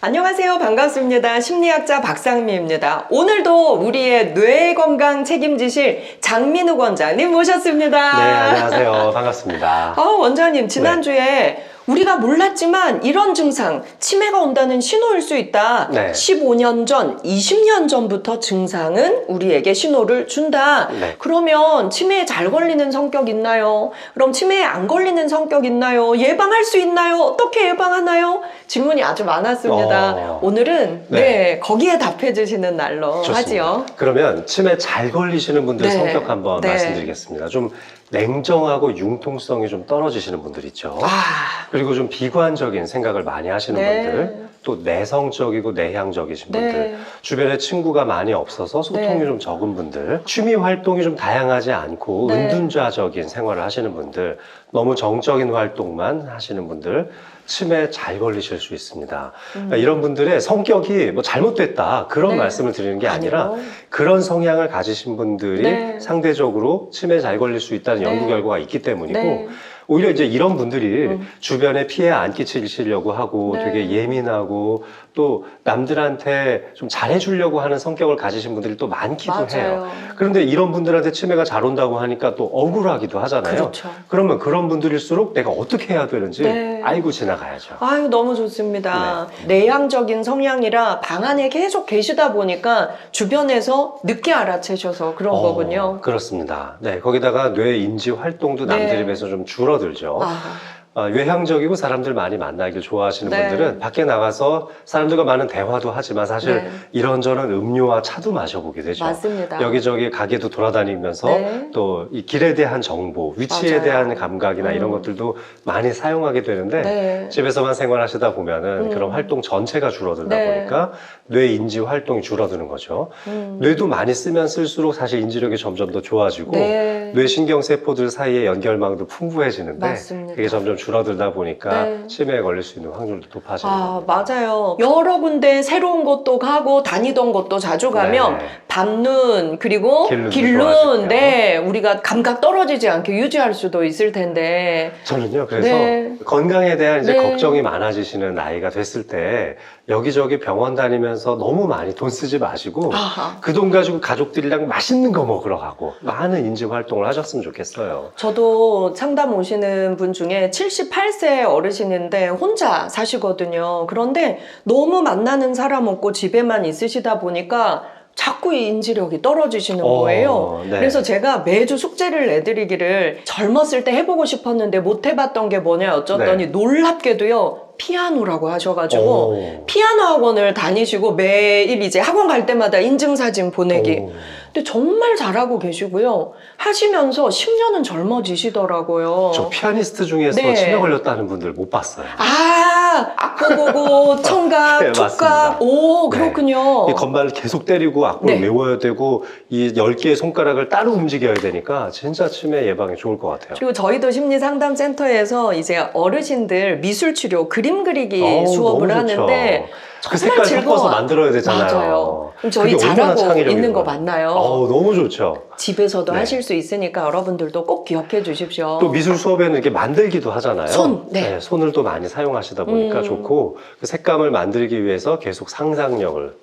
안녕하세요. 반갑습니다. 심리학자 박상미입니다. 오늘도 우리의 뇌 건강 책임지실 장민욱 원장님 모셨습니다. 네, 안녕하세요. 반갑습니다. 원장님, 지난주에 우리가 몰랐지만 이런 증상, 치매가 온다는 신호일 수 있다. 네. 15년 전, 20년 전부터 증상은 우리에게 신호를 준다. 네. 그러면 치매에 잘 걸리는 성격 있나요? 그럼 치매에 안 걸리는 성격 있나요? 예방할 수 있나요? 어떻게 예방하나요? 질문이 아주 많았습니다. 오늘은 거기에 답해 주시는 날로 좋습니다. 하지요. 그러면 치매 잘 걸리시는 분들 네. 성격 한번 네. 말씀드리겠습니다. 좀 냉정하고 융통성이 좀 떨어지시는 분들 있죠. 그리고 좀 비관적인 생각을 많이 하시는 네. 분들, 또 내성적이고 내향적이신 네. 분들, 주변에 친구가 많이 없어서 소통이 네. 좀 적은 분들, 취미 활동이 좀 다양하지 않고 네. 은둔자적인 생활을 하시는 분들, 너무 정적인 활동만 하시는 분들, 치매에 잘 걸리실 수 있습니다. 그러니까 이런 분들의 성격이 뭐 잘못됐다 그런 네. 말씀을 드리는 게 아니라 아니요. 그런 성향을 가지신 분들이 네. 상대적으로 치매에 잘 걸릴 수 있다는 네. 연구 결과가 있기 때문이고 네. 오히려 이제 이런 분들이 주변에 피해 안 끼치려고 하고 네. 되게 예민하고 또 남들한테 좀 잘해주려고 하는 성격을 가지신 분들이 또 많기도 맞아요. 해요. 그런데 이런 분들한테 치매가 잘 온다고 하니까 또 억울하기도 하잖아요. 그렇죠. 그러면 그런 분들일수록 내가 어떻게 해야 되는지 네. 알고 지나가야죠. 아유, 너무 좋습니다. 내향적인 성향이라 방 안에 계속 계시다 보니까 주변에서 늦게 알아채셔서 그런 거군요. 그렇습니다. 네, 거기다가 뇌 인지 활동도 네. 남들에 비해서 좀 줄어들죠. 외향적이고 사람들 많이 만나길 좋아하시는 네. 분들은 밖에 나가서 사람들과 많은 대화도 하지만 사실 네. 이런저런 음료와 차도 마셔보게 되죠. 맞습니다. 여기저기 가게도 돌아다니면서 네. 또 이 길에 대한 정보, 위치에 맞아요. 대한 감각이나 이런 것들도 많이 사용하게 되는데 네. 집에서만 생활하시다 보면은 그런 활동 전체가 줄어들다 네. 보니까 뇌 인지 활동이 줄어드는 거죠. 뇌도 많이 쓰면 쓸수록 사실 인지력이 점점 더 좋아지고 네. 뇌 신경세포들 사이의 연결망도 풍부해지는데 맞습니다. 그게 점점 줄어들다 보니까 네. 치매에 걸릴 수 있는 확률도 높아지는 겁니다. 맞아요. 여러 군데 새로운 곳도 가고 다니던 곳도 자주 가면 네. 밤눈 그리고 길눈도 길눈 좋아지고요. 네, 우리가 감각 떨어지지 않게 유지할 수도 있을 텐데 저는요, 그래서 네. 건강에 대한 이제 네. 걱정이 많아지시는 나이가 됐을 때 여기저기 병원 다니면서 너무 많이 돈 쓰지 마시고 그 돈 가지고 가족들이랑 맛있는 거 먹으러 가고 많은 인지 활동을 하셨으면 좋겠어요. 저도 상담 오시는 분 중에 78세 어르신인데 혼자 사시거든요. 그런데 너무 만나는 사람 없고 집에만 있으시다 보니까 자꾸 이 인지력이 떨어지시는 거예요. 네. 그래서 제가 매주 숙제를 내드리기를 젊었을 때 해보고 싶었는데 못 해봤던 게 뭐냐 어쩌더니 네. 놀랍게도요. 피아노라고 하셔가지고 오. 피아노 학원을 다니시고 매일 이제 학원 갈 때마다 인증사진 보내기. 오. 근데 정말 잘하고 계시고요. 하시면서 10년은 젊어지시더라고요. 저 피아니스트 중에서 네. 치매 걸렸다는 분들 못 봤어요. 악보보고 청각, 네, 촉각. 맞습니다. 오, 그렇군요. 이 건반을 계속 때리고 악보를 네. 외워야 되고 이 10개의 손가락을 따로 움직여야 되니까 진짜 치매 예방에 좋을 것 같아요. 그리고 저희도 심리상담센터에서 이제 어르신들 미술치료, 그림 그리기 수업을 너무 좋죠. 하는데 그 정말 색깔 섞어서 만들어야 되잖아요. 맞아요. 그럼 저희 그게 얼마나 잘하고 창의력이 있는 거 있는 맞나요? 너무 좋죠. 집에서도 네. 하실 수 있으니까 여러분들도 꼭 기억해 주십시오. 또 미술 수업에는 이렇게 만들기도 하잖아요. 네. 손을 또 많이 사용하시다 보니까 좋고 그 색감을 만들기 위해서 계속 상상력을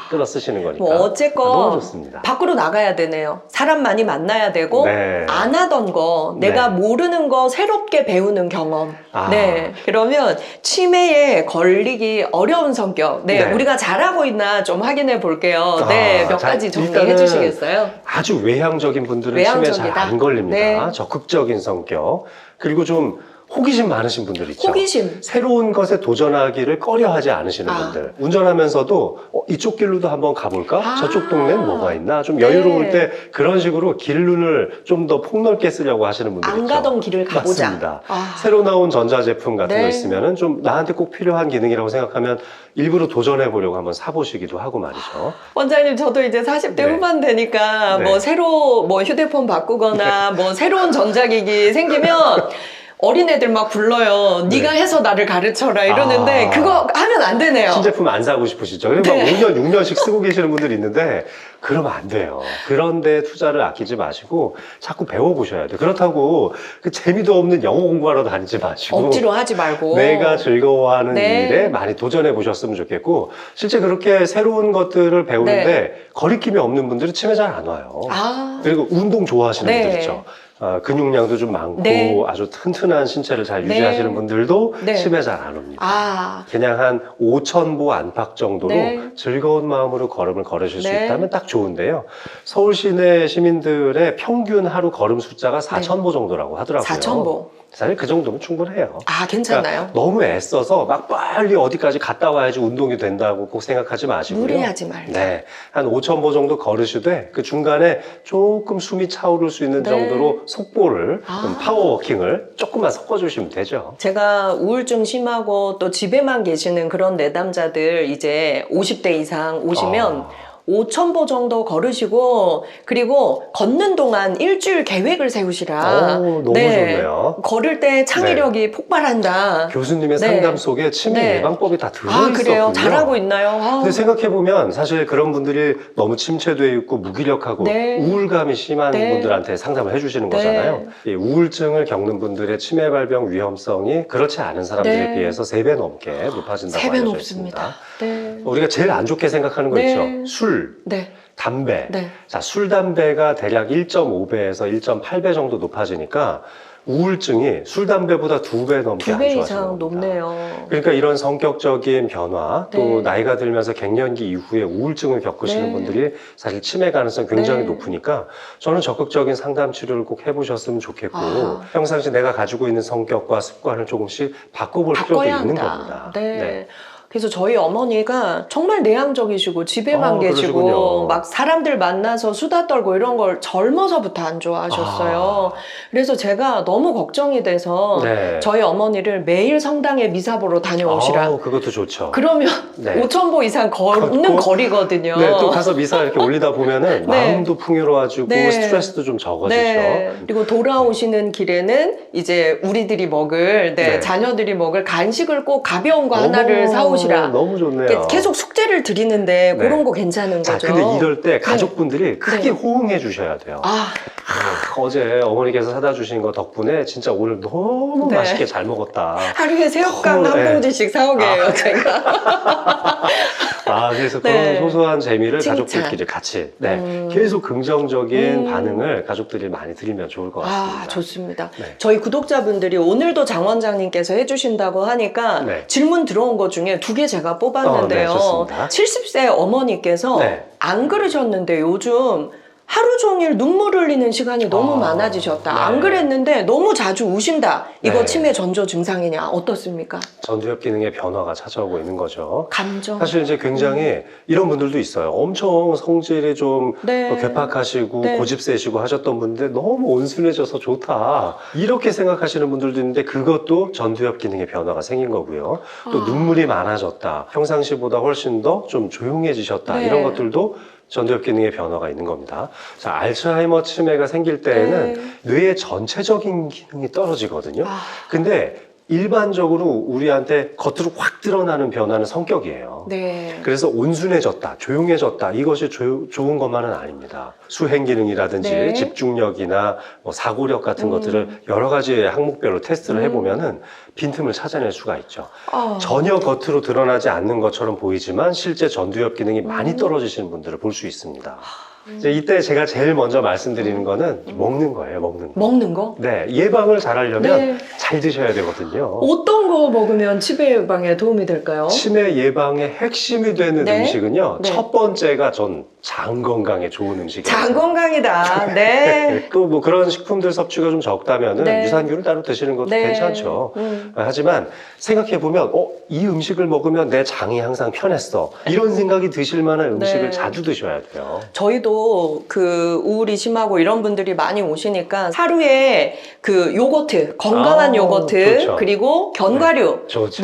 끌어 쓰시는 거니까 뭐 어쨌건 너무 좋습니다. 밖으로 나가야 되네요. 사람 많이 만나야 되고 네. 안 하던 거, 내가 모르는 거 새롭게 배우는 경험. 네. 그러면 치매에 걸리기 어려운 성격. 네. 네. 우리가 잘하고 있나 좀 확인해 볼게요. 네. 몇 가지 정리해 일단은 주시겠어요? 아주 외향적인 분들은 외향적이다. 치매 잘 안 걸립니다. 네. 적극적인 성격. 그리고 좀 호기심 많으신 분들 있죠. 호기심. 새로운 것에 도전하기를 꺼려하지 않으시는 분들. 운전하면서도 이쪽 길로도 한번 가볼까? 저쪽 동네는 뭐가 있나? 좀 여유로울 때 그런 식으로 길눈을 좀 더 폭넓게 쓰려고 하시는 분들 있죠. 안 가던 길을 가보자. 맞습니다. 새로 나온 전자제품 같은 거 있으면은 좀 나한테 꼭 필요한 기능이라고 생각하면 일부러 도전해 보려고 한번 사보시기도 하고 말이죠. 원장님, 저도 이제 40대 후반 되니까 네. 뭐 새로 뭐 휴대폰 바꾸거나 뭐 새로운 전자기기 생기면 어린애들 막 불러요. 네가 해서 나를 가르쳐라 이러는데 그거 하면 안 되네요. 신제품 안 사고 싶으시죠? 막 5년, 6년씩 쓰고 계시는 분들이 있는데 그러면 안 돼요. 그런데 투자를 아끼지 마시고 자꾸 배워보셔야 돼요. 그렇다고 그 재미도 없는 영어 공부하러 다니지 마시고 억지로 하지 말고 내가 즐거워하는 네. 일에 많이 도전해 보셨으면 좋겠고 실제 그렇게 새로운 것들을 배우는데 거리낌이 없는 분들은 치매 잘 안 와요. 그리고 운동 좋아하시는 네. 분들 있죠. 근육량도 좀 많고 네. 아주 튼튼한 신체를 잘 네. 유지하시는 분들도 네. 치매 잘 안 옵니다. 그냥 한 5,000보 안팎 정도로 네. 즐거운 마음으로 걸음을 걸으실 수 네. 있다면 딱 좋은데요. 서울 시내 시민들의 평균 하루 걸음 숫자가 4,000보 정도라고 하더라고요. 4,000보. 사실 그 정도면 충분해요. 괜찮나요? 그러니까 너무 애써서 막 빨리 어디까지 갔다 와야지 운동이 된다고 꼭 생각하지 마시고요. 무리하지 말자. 네, 한 5,000보 정도 걸으시되 그 중간에 조금 숨이 차오를 수 있는 네. 정도로 속보를 좀 파워워킹을 조금만 섞어주시면 되죠. 제가 우울증 심하고 또 집에만 계시는 그런 내담자들 이제 50대 이상 오시면 5,000보 정도 걸으시고 그리고 걷는 동안 일주일 계획을 세우시라. 너무 좋네요. 걸을 때 창의력이 폭발한다. 교수님의 상담 속에 치매 예방법이 다 들어있었군요. 그래요? 잘하고 있나요? 근데 생각해보면 사실 그런 분들이 너무 침체돼 있고 무기력하고 우울감이 심한 분들한테 상담을 해주시는 거잖아요. 이 우울증을 겪는 분들의 치매 발병 위험성이 그렇지 않은 사람들에 비해서 3배 넘게 높아진다고 3배 알려져 높습니다. 있습니다. 우리가 제일 안 좋게 생각하는 거 있죠. 술, 담배. 자, 술, 담배가 대략 1.5배에서 1.8배 정도 높아지니까 우울증이 술, 담배보다 2배 넘게 안 2배 좋아지는 이상 겁니다. 높네요. 그러니까 이런 성격적인 변화, 또 나이가 들면서 갱년기 이후에 우울증을 겪으시는 분들이 사실 치매 가능성이 굉장히 높으니까 저는 적극적인 상담 치료를 꼭 해보셨으면 좋겠고 평상시 내가 가지고 있는 성격과 습관을 조금씩 바꿔볼 필요도 있는 겁니다. 그래서 저희 어머니가 정말 내향적이시고 집에만 계시고 그러시군요. 막 사람들 만나서 수다 떨고 이런 걸 젊어서부터 안 좋아하셨어요. 그래서 제가 너무 걱정이 돼서 저희 어머니를 매일 성당에 미사 보러 다녀오시라. 그것도 좋죠. 그러면 5,000보 이상 걷는 거리거든요. 또 가서 미사 이렇게 올리다 보면은 마음도 풍요로워지고 스트레스도 좀 적어지죠. 그리고 돌아오시는 길에는 이제 우리들이 먹을 자녀들이 먹을 간식을 꼭 가벼운 거 하나를 사오시라. 너무 좋네요. 계속 숙제를 드리는데 그런 거 괜찮은 거죠. 자, 근데 이럴 때 가족분들이 크게 호응해 주셔야 돼요. 어제 어머니께서 사다 주신 거 덕분에 진짜 오늘 너무 맛있게 잘 먹었다. 하루에 새우깡 한 봉지씩 사오게 해요, 제가. 그래서 그런 소소한 재미를 가족들끼리 같이 계속 긍정적인 반응을 가족들이 많이 드리면 좋을 것 같습니다. 좋습니다. 저희 구독자분들이 오늘도 장 원장님께서 해주신다고 하니까 질문 들어온 것 중에 2개 제가 뽑았는데요. 70세 어머니께서 안 그러셨는데 요즘 하루 종일 눈물 흘리는 시간이 너무 많아지셨다. 안 그랬는데 너무 자주 우신다. 이거 치매 전조 증상이냐? 어떻습니까? 전두엽 기능의 변화가 찾아오고 있는 거죠. 감정. 사실 이제 굉장히 이런 분들도 있어요. 엄청 성질이 좀 괴팍하시고 고집 세시고 하셨던 분인데 너무 온순해져서 좋다. 이렇게 생각하시는 분들도 있는데 그것도 전두엽 기능의 변화가 생긴 거고요. 또 눈물이 많아졌다. 평상시보다 훨씬 더 좀 조용해지셨다. 이런 것들도 전두엽 기능의 변화가 있는 겁니다. 자, 알츠하이머 치매가 생길 때에는 뇌의 전체적인 기능이 떨어지거든요. 근데 일반적으로 우리한테 겉으로 확 드러나는 변화는 성격이에요. 그래서 온순해졌다, 조용해졌다, 이것이 좋은 것만은 아닙니다. 수행 기능이라든지 집중력이나 뭐 사고력 같은 것들을 여러 가지 항목별로 테스트를 해보면은 빈틈을 찾아낼 수가 있죠. 전혀 겉으로 드러나지 않는 것처럼 보이지만 실제 전두엽 기능이 많이 떨어지시는 분들을 볼 수 있습니다. 이때 제가 제일 먼저 말씀드리는 거는 먹는 거예요, 먹는 거. 먹는 거? 예방을 잘 하려면 잘 드셔야 되거든요. 어떤 거 먹으면 치매 예방에 도움이 될까요? 치매 예방의 핵심이 되는 음식은요, 첫 번째가 전 장 건강에 좋은 음식이에요. 장 건강이다. 또 뭐 그런 식품들 섭취가 좀 적다면은 유산균을 따로 드시는 것도 괜찮죠. 하지만 생각해 보면 이 음식을 먹으면 내 장이 항상 편했어. 이런 생각이 드실 만한 음식을 자주 드셔야 돼요. 저희도 그 우울이 심하고 이런 분들이 많이 오시니까 하루에 그 요거트, 건강한 요거트, 그리고 견과류. 좋죠.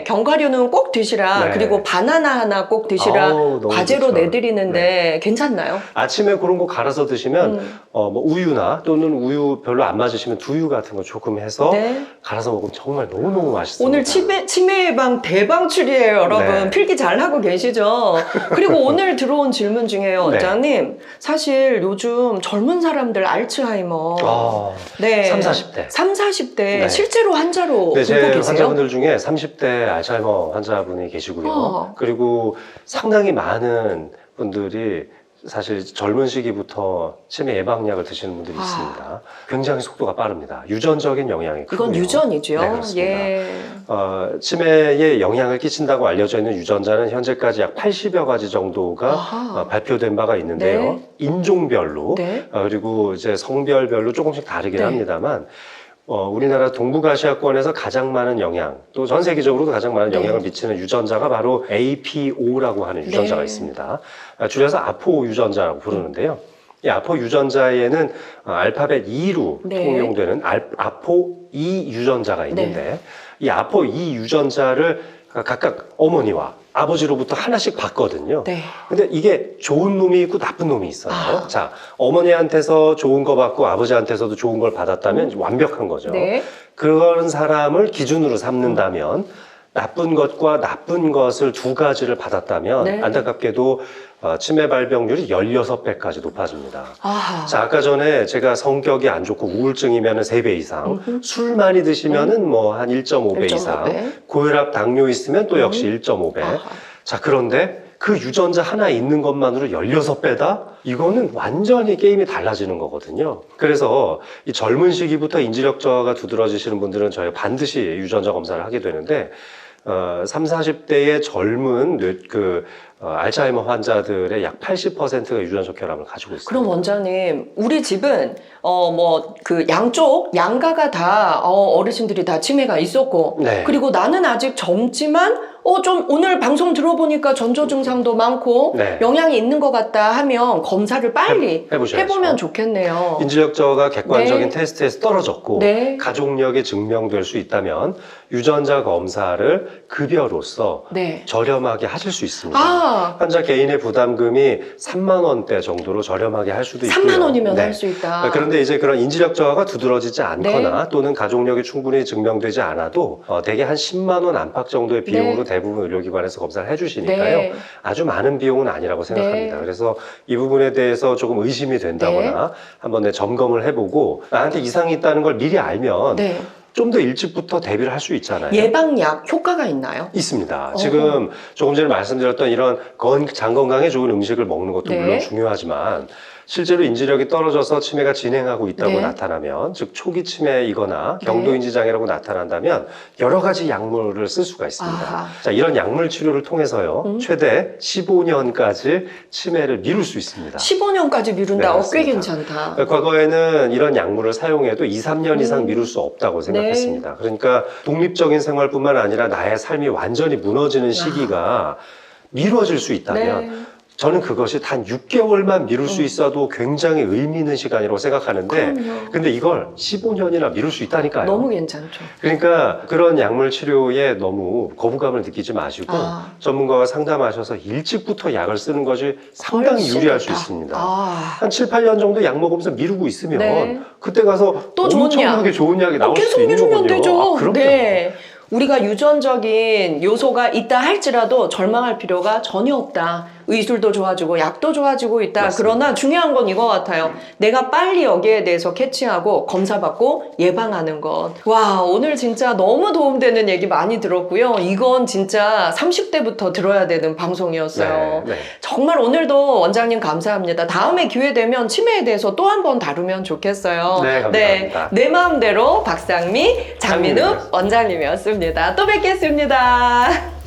견과류는 꼭 드시라. 그리고 바나나 하나 꼭 드시라. 과제로 내드리는데 네, 괜찮나요? 아침에 그런 거 갈아서 드시면 뭐 우유나 또는 우유 별로 안 맞으시면 두유 같은 거 조금 해서 네. 갈아서 먹으면 정말 너무너무 맛있습니다. 오늘 치매 예방 대방출이에요, 여러분. 네. 필기 잘 하고 계시죠? 그리고 오늘 들어온 질문 중에요, 원장님. 사실 요즘 젊은 사람들 알츠하이머. 아, 네. 3, 40대. 3, 40대 네. 실제로 환자로 네, 보고 제 계세요? 환자분들 중에 30대 알츠하이머 환자분이 계시고요. 그리고 상당히 많은 분들이 사실 젊은 시기부터 치매 예방약을 드시는 분들이 있습니다. 굉장히 속도가 빠릅니다. 유전적인 영향이 크고요. 이건 유전이죠. 네, 그렇습니다. 예. 치매에 영향을 끼친다고 알려져 있는 유전자는 현재까지 약 80여 가지 정도가 아하. 발표된 바가 있는데요. 네. 인종별로 네. 그리고 이제 성별별로 조금씩 다르긴 네. 합니다만 우리나라 동북아시아권에서 가장 많은 영향, 또 전 세계적으로도 가장 많은 네. 영향을 미치는 유전자가 바로 APO라고 하는 유전자가 네. 있습니다. 줄여서 아포 유전자라고 부르는데요. 이 아포 유전자에는 알파벳 E로 네. 통용되는 아포 E 유전자가 있는데 이 아포 E 유전자를 각각 어머니와 아버지로부터 하나씩 받거든요. 네. 근데 이게 좋은 놈이 있고 나쁜 놈이 있어요. 아. 자, 어머니한테서 좋은 거 받고 아버지한테서도 좋은 걸 받았다면 완벽한 거죠. 네. 그런 사람을 기준으로 삼는다면 나쁜 것과 나쁜 것을 두 가지를 받았다면 네. 안타깝게도 치매 발병률이 16배까지 높아집니다. 아하. 자, 아까 전에 제가 성격이 안 좋고 우울증이면 3배 이상, 술 많이 드시면은 뭐 한 1.5배 1.5배. 이상, 고혈압, 당뇨 있으면 또 역시 1.5배. 아하. 자, 그런데 그 유전자 하나 있는 것만으로 16배다? 이거는 완전히 게임이 달라지는 거거든요. 그래서 이 젊은 시기부터 인지력 저하가 두드러지시는 분들은 저희가 반드시 유전자 검사를 하게 되는데, 3, 40대의 젊은 알츠하이머 환자들의 약 80%가 유전적 혈압을 가지고 있습니다. 그럼 원장님, 우리 집은 양쪽 양가가 다 어르신들이 다 치매가 있었고, 네. 그리고 나는 아직 젊지만 좀 오늘 방송 들어보니까 전조 증상도 많고 네. 영향이 있는 것 같다 하면 검사를 빨리 해보셔야죠. 해보면 좋겠네요. 인지력 저하가 객관적인 네. 테스트에서 떨어졌고 네. 가족력이 증명될 수 있다면 유전자 검사를 급여로서 네. 저렴하게 하실 수 있습니다. 아, 환자 개인의 부담금이 3만 원대 정도로 저렴하게 할 수도 있고요. 3만 원이면 네. 할 수 있다. 그런데 이제 그런 인지력 저하가 두드러지지 않거나 네. 또는 가족력이 충분히 증명되지 않아도 대개 한 10만 원 안팎 정도의 비용으로 네. 대부분 의료기관에서 검사를 해주시니까요. 네. 아주 많은 비용은 아니라고 생각합니다. 네. 그래서 이 부분에 대해서 조금 의심이 된다거나 한번 점검을 해보고 나한테 이상이 있다는 걸 미리 알면 네. 좀 더 일찍부터 대비를 할 수 있잖아요. 예방약 효과가 있나요? 있습니다. 지금 조금 전에 말씀드렸던 이런 장 건강에 좋은 음식을 먹는 것도 네. 물론 중요하지만 실제로 인지력이 떨어져서 치매가 진행하고 있다고 네. 나타나면, 즉 초기 치매이거나 경도인지 장애라고 나타난다면 여러 가지 약물을 쓸 수가 있습니다. 아하. 자, 이런 약물 치료를 통해서요 최대 15년까지 치매를 미룰 수 있습니다. 15년까지 미룬다. 네, 꽤 맞습니다. 괜찮다. 과거에는 이런 약물을 사용해도 2, 3년 이상 미룰 수 없다고 생각했습니다. 그러니까 독립적인 생활뿐만 아니라 나의 삶이 완전히 무너지는 시기가 미뤄질 수 있다면 네. 저는 그것이 단 6개월만 미룰 수 있어도 굉장히 의미 있는 시간이라고 생각하는데 그럼요. 근데 이걸 15년이나 미룰 수 있다니까요. 너무 괜찮죠. 그러니까 그런 약물 치료에 너무 거부감을 느끼지 마시고 아. 전문가와 상담하셔서 일찍부터 약을 쓰는 것이 상당히 훨씬 유리할 수 좋다. 있습니다. 아. 한 7, 8년 정도 약 먹으면서 미루고 있으면 네. 그때 가서 또 좋은 엄청나게 약. 좋은 약이 나올 계속 수 있는 미루면 거거든요. 되죠. 아, 그럼요. 네. 우리가 유전적인 요소가 있다 할지라도 절망할 필요가 전혀 없다. 의술도 좋아지고 약도 좋아지고 있다. 맞습니다. 그러나 중요한 건 이거 같아요. 내가 빨리 여기에 대해서 캐치하고 검사받고 예방하는 것. 와, 오늘 진짜 너무 도움되는 얘기 많이 들었고요. 이건 진짜 30대부터 들어야 되는 방송이었어요. 네, 네. 정말 오늘도 원장님 감사합니다. 다음에 기회 되면 치매에 대해서 또 한 번 다루면 좋겠어요. 네, 감사합니다. 내 마음대로 박상미, 장민욱 장민욱 원장님이었습니다. 또 뵙겠습니다.